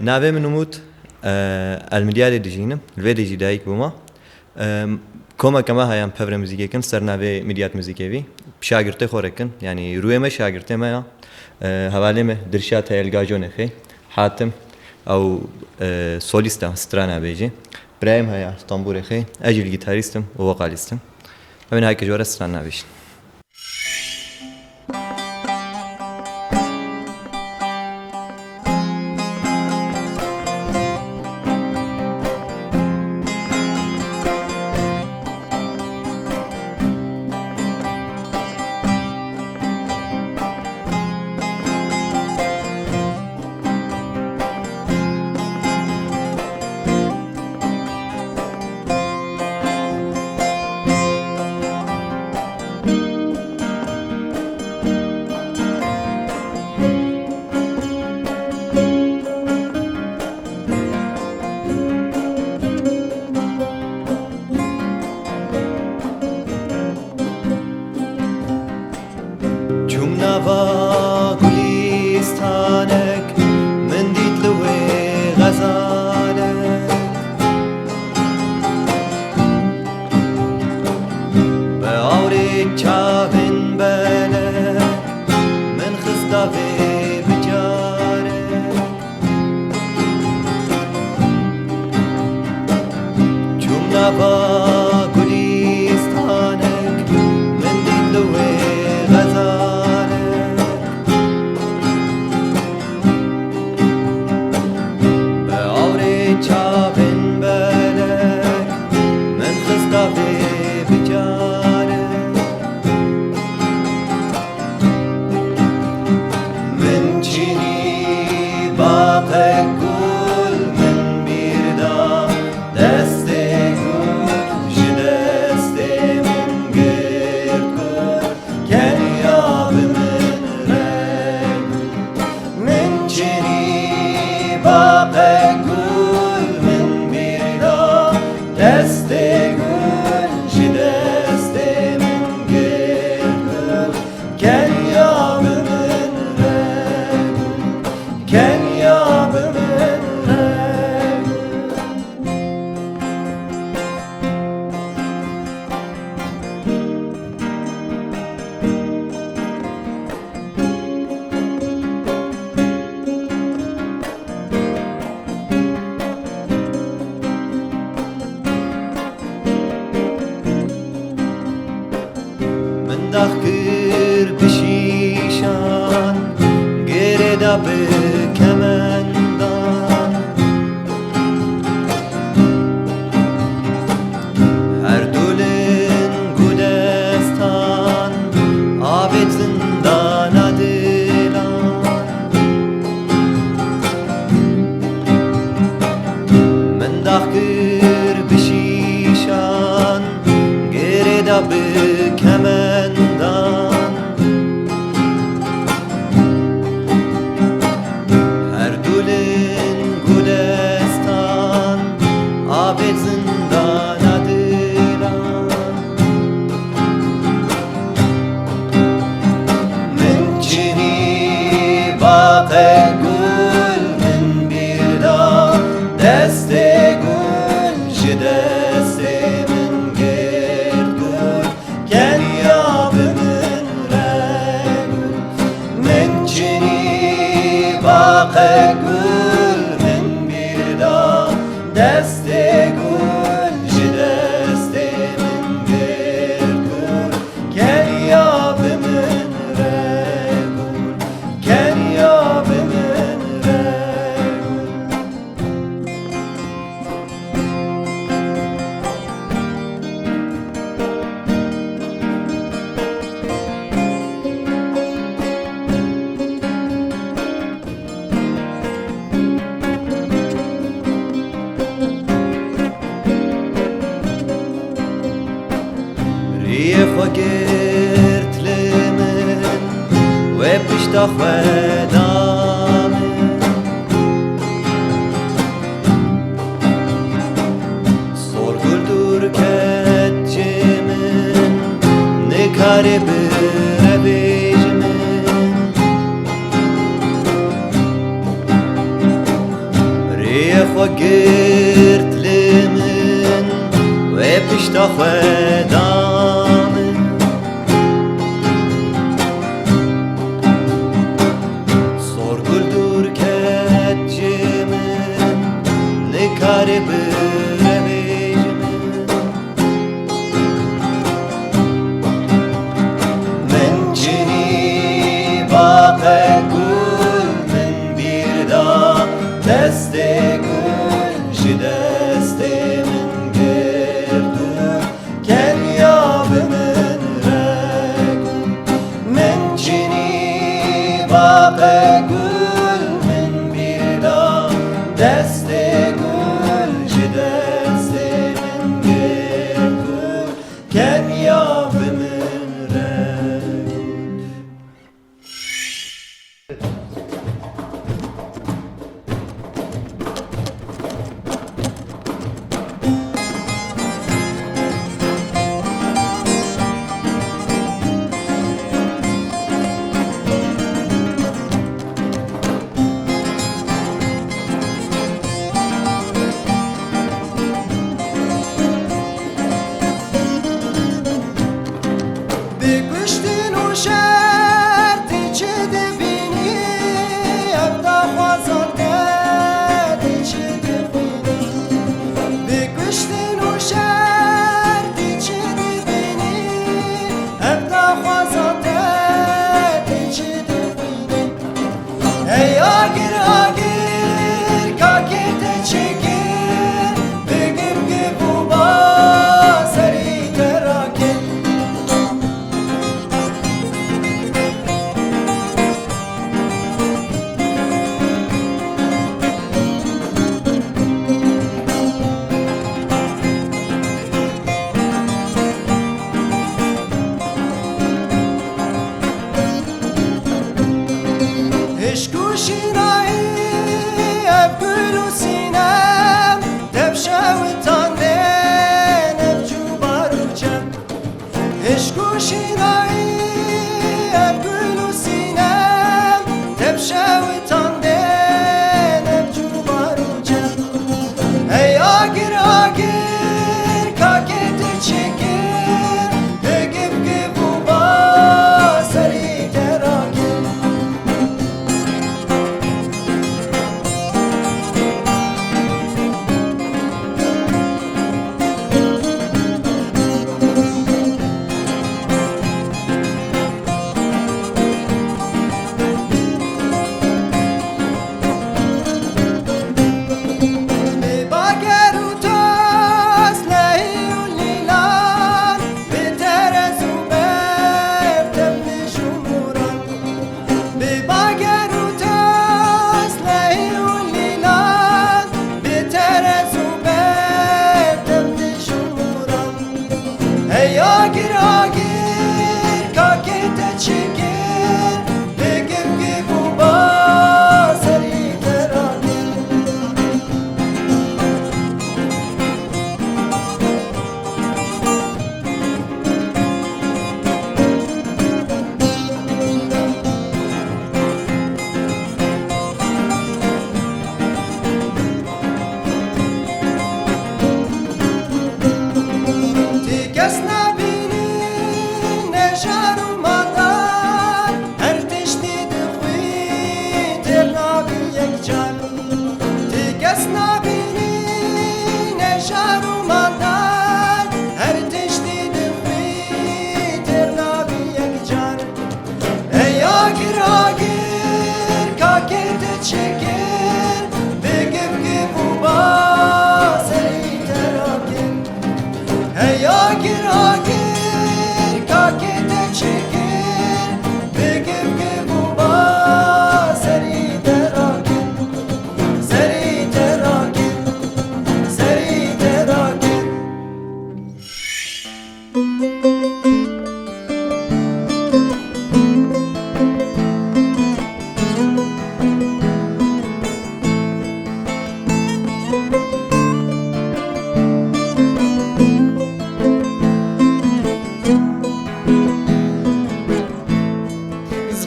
ناوێ من وموت ئەلمیلیارێ دژینم لێ دەژی دایک بوومە کۆمەکەمە هەیان پەورە موزیکێکن سەر ناوێ میلیات موزیکێوی شاگرتێ خۆرەکن ینی روێمە شاگرتێمەیە هەوالێمە درشات هەیەلگاجۆنەخێ حاتم ئەو سۆلیستە سترا نابێژێ برایم هەیە ستامبورێخێ ئەجیل گیتاریستم و وەقالیستم ئەوێن هایکە جۆرە سترا نابێژن نوا گلیستانک من دید لوی غزالک به آوری چاوین بلک من خستا وی بجارک چون نوا گلیستانک من دید لوی غزالک چاوین بلک من خستا وی بجارک من چینی باغ گل من بیردا دست گل جدست من گرد گل کنیاب من رگ من چینی باغ دست گل دست من گرد کنیاب من رگ کنیاب من رگ داخل بشیشان گردا به کمندان هر دولن گلستان آبت زندان دلان من داخل بشیشان گردا به کمندان هر دولن گلستان آب زندان دلان من چینی باغ گل من بیردا دست گل دست من گرد گل کنیاب من رگ من چینی باغ گل من بیردا دست گل دست من گرد گل کنیاب من رگ کنیاب من رگ ریخ و گرد لمن و پشتا خودام سرگل دور کت جمن نکاره بره بیجمن گرت لمن و پشتا خدامن سر گل دور کت جمن نکار دست گل جی دست من گردو کن یاب من رگو من چینی باغ گل من بیردا دست گل جی دست من گردو کن یاب من رگو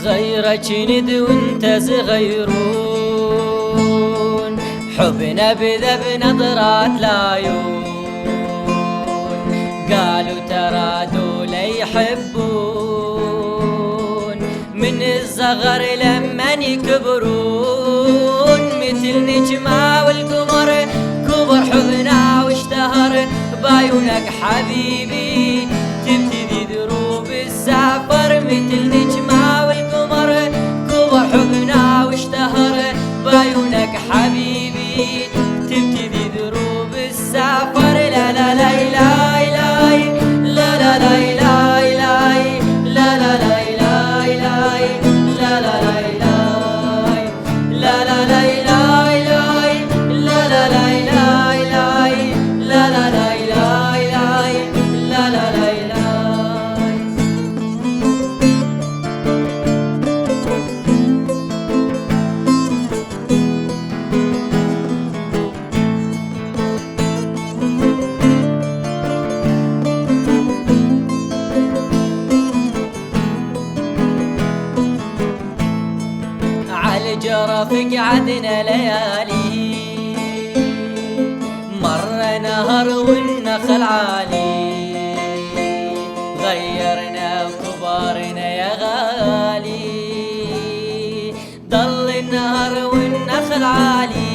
صغيرة كنت وانت صغيرون حبنا بذا بنظرات العيون قالوا ترى دول يحبون من الصغر لما يكبرون مثل نجمة والقمر كبر حبنا واشتهر بعيونك حبيبي تبتدي دروب السفر مثل نجمة والقمر كبر حبنا واشتهر بعيونك حبيبي تبتدي دروب السفر لا لا لا لا لا لا لا لا لا لا لا جرى في قعدنا ليالي مر نهر والنخل عالي غيرنا وكبرنا يا غالي ضل النهر والنخل عالي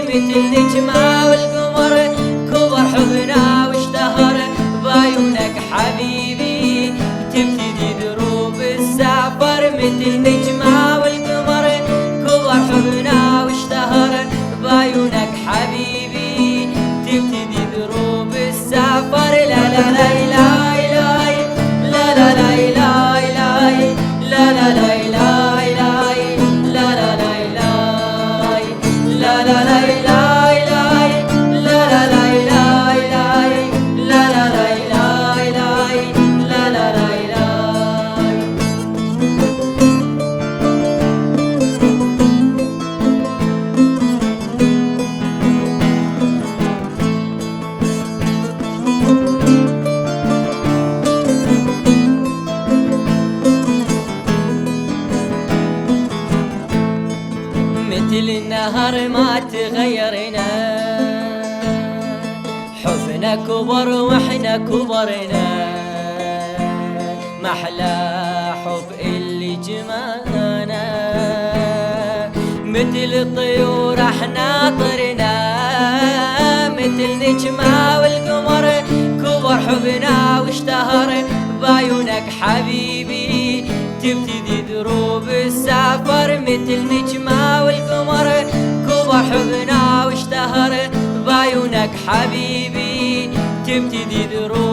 مثل نجمة والقمر كبر حبنا واشتهر بعيونك حبيبي تبتدي دروب السفر مثل نجمة والقمر كبر حبنا واشتهر بعيونك حبيبي تبتدي دروب السفر لا لا لا لا لا لا لا لا لا لا لا لا لا لا مثل النهر ما تغيرنا حبنا كبر واحنا كبرنا محلى حب اللي جمعنا مثل الطيور احنا طرنا مثل نجمة والقمر كبر حبنا واشتهر بعيونك حبيبي تبتدي دروب السفر مثل نجمة والقمر كبر حبنا واشتهر بعيونك حبيبي تبتدي دروب